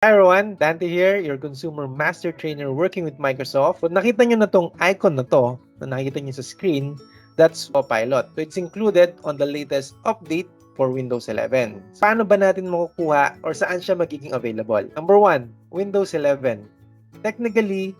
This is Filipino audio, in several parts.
Hi everyone, Dante here, your consumer master trainer working with Microsoft. Kung nakita nyo na tong icon na to, na nakikita nyo sa screen, that's Copilot. So it's included on the latest update for Windows 11. Paano ba natin makukuha or saan siya magiging available? Number one, Windows 11. Technically,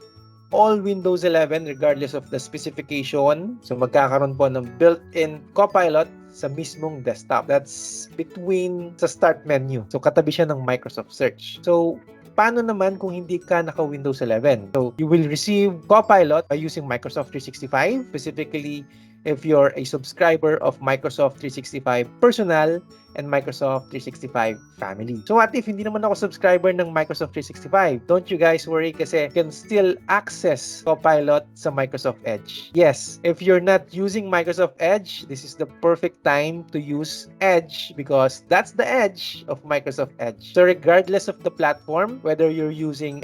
all Windows 11 regardless of the specification. So magkakaroon po ng built-in Copilot sa mismong desktop. That's between sa start menu. So katabi siya ng Microsoft Search. So paano naman kung hindi ka naka Windows 11? So you will receive Copilot by using Microsoft 365, specifically if you're a subscriber of Microsoft 365 Personal and Microsoft 365 Family. So what if hindi naman ako subscriber ng Microsoft 365? Don't you guys worry kasi you can still access Copilot sa Microsoft Edge. Yes, if you're not using Microsoft Edge, this is the perfect time to use Edge because that's the edge of Microsoft Edge. So regardless of the platform, whether you're using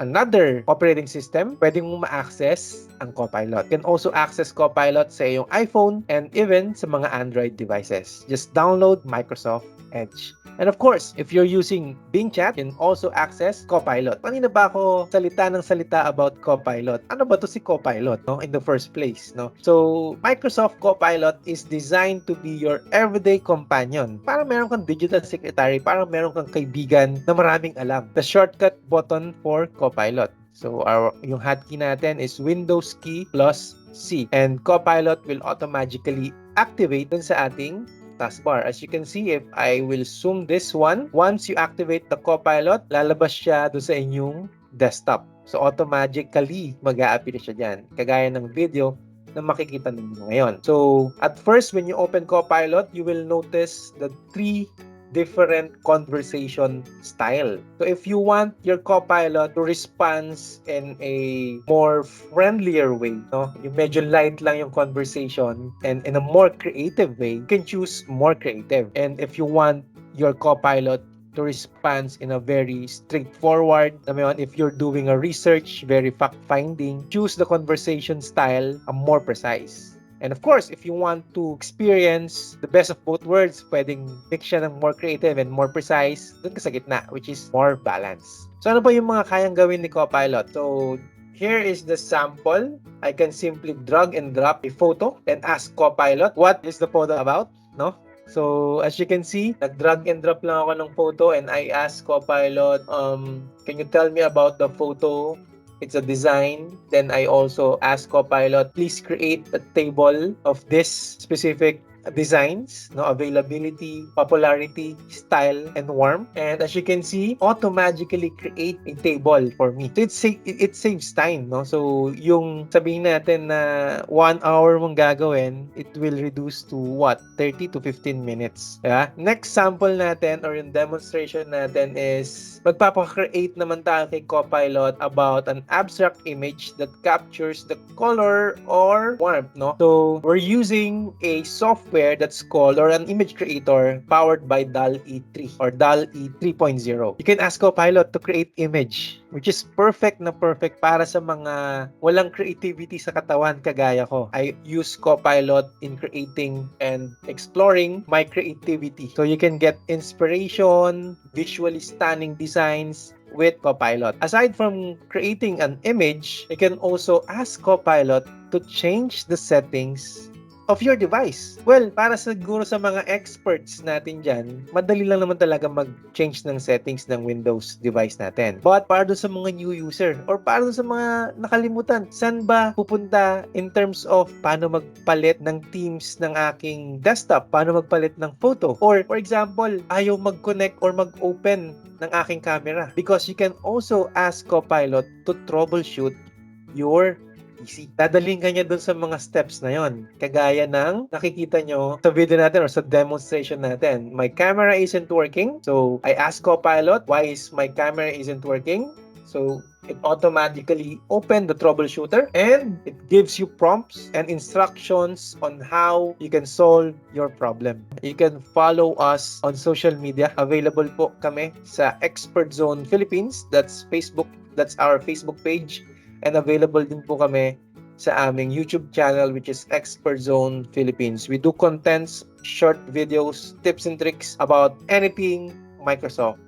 another operating system, pwede mong ma-access ang Copilot. You can also access Copilot sa iyong iPhone and even sa mga Android devices. Just download Microsoft Edge. And of course, if you're using Bing Chat, you can also access Copilot. Kanina ba ako salita ng salita about Copilot? Ano ba to si Copilot, no? In the first place, no? So, Microsoft Copilot is designed to be your everyday companion. Para meron kang digital secretary, para meron kang kaibigan na maraming alam. The shortcut button for Copilot. So, yung hotkey natin is Windows key plus C. And Copilot will automatically activate dun sa ating taskbar. As you can see, if I will zoom this one, once you activate the Copilot, lalabas siya doon sa inyong desktop. So, automatically, mag-a-appear siya dyan. Kagaya ng video na makikita ninyo ngayon. So, at first, when you open Copilot, you will notice the three different conversation style. So if you want your Copilot to respond in a more friendlier way, no? Yung medyo light lang yung conversation and in a more creative way, you can choose more creative. And if you want your Copilot to respond in a very straightforward, if you're doing a research, very fact-finding, choose the conversation style more precise. And of course, if you want to experience the best of both worlds, pwedeng mix siya ng more creative and more precise, dun ka sa gitna, which is more balanced. So ano ba yung mga kayang gawin ni Copilot? So here is the sample. I can simply drag and drop a photo and ask Copilot, what is the photo about? No? So as you can see, nag-drag and drop lang ako ng photo and I ask Copilot, can you tell me about the photo? It's a design. Then I also ask Copilot, please create a table of this specific designs, no, availability, popularity, style, and warmth. And as you can see, automatically create a table for me. So it saves time, no? So yung sabihin natin na 1 hour mong gagawin, it will reduce to what? 30 to 15 minutes. Yeah? Next sample natin or yung demonstration natin is magpapakreate naman tayo kay Copilot about an abstract image that captures the color or warmth, no? So we're using a software that's called or an image creator powered by DALL-E 3 or DALL-E 3.0. You can ask Copilot to create image, which is perfect na perfect para sa mga walang creativity sa katawan kagaya ko. I use Copilot in creating and exploring my creativity. So you can get inspiration, visually stunning designs with Copilot. Aside from creating an image, you can also ask Copilot to change the settings of your device. Well, para siguro sa mga experts natin dyan, madali lang naman talaga mag-change ng settings ng Windows device natin. But para doon sa mga new user or para doon sa mga nakalimutan, saan ba pupunta in terms of paano magpalit ng themes ng aking desktop, paano magpalit ng photo, or for example, ayaw mag-connect or mag-open ng aking camera. Because you can also ask Copilot to troubleshoot your PC. Dadalhin ka niya dun sa mga steps na yon. Kagaya ng nakikita nyo sa video natin or sa demonstration natin. My camera isn't working. So, I ask Copilot, why is my camera isn't working? So, it automatically opened the troubleshooter and it gives you prompts and instructions on how you can solve your problem. You can follow us on social media. Available po kami sa Expert Zone Philippines. That's Facebook. That's our Facebook page. And available din po kami sa aming YouTube channel which is Expert Zone Philippines. We do contents, short videos, tips and tricks about anything Microsoft.